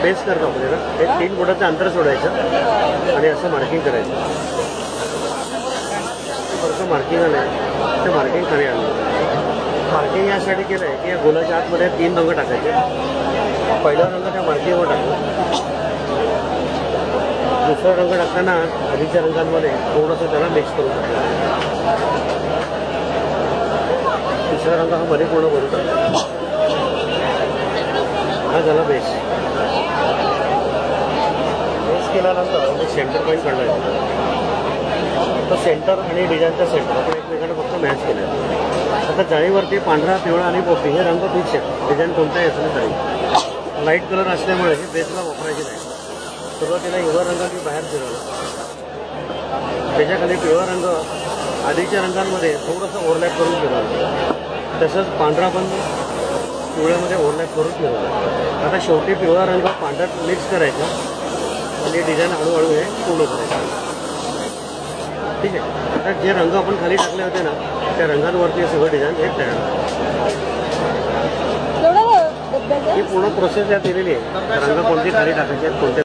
Paste करतो आपल्याला एक 3 फुटाचं अंतर सोडायचं आणि असं मार्किंग करायचं. वरचं मार्किंग आलं आहे ते मार्किंग खाली आलं. मार्किंग यासाठी केलं आहे की या गोलाच्या आतमध्ये 3 रंग टाकायचे. पहिला रंग त्या मार्किंगवर टाकला. दुसरा रंग टाकताना आधीच्या रंगांमध्ये थोडंसं त्याला मिक्स करून टाकलं. तिसरा रंग हा मध्ये पूर्ण भरून टाकला. हा झाला बेस. बेस केल्यानंतर मी सेंटर पॉईंट काढला. तर सेंटर आणि डिझाईनचा सेंटर आपण एकमेकांना फक्त मॅच केलं. आता जाळीवरती पांढरा, पिवळा आणि पोपटी हे रंग फिक्स आहेत. डिझाईन कोणताही असलं तरी लाईट कलर असल्यामुळे हे बेसला वापरायचे नाही. सुरुवातीला हिरवा रंग मी बाहेर फिरवला. त्याच्याखाली पिवळा रंग आधीच्या रंगांमध्ये थोडंसं ओव्हरलॅप करून फिरवलं. तसंच पांढरा पण पिवळ्यामध्ये ओव्हरलॅप करून फिरवलं. आता शेवटी पिवळा रंग पांढऱ्यात मिक्स करायचा आणि डिझाईन हळूहळू हे पूर्ण करायचं. ठीक आहे. आता जे रंग आपण खाली टाकले होते ना त्या रंगांवरती हे सगळं डिझाईन हे तयार. ही पूर्ण प्रोसेस यात दिलेली आहे. रंग कोणते खाली टाकायचे कोणते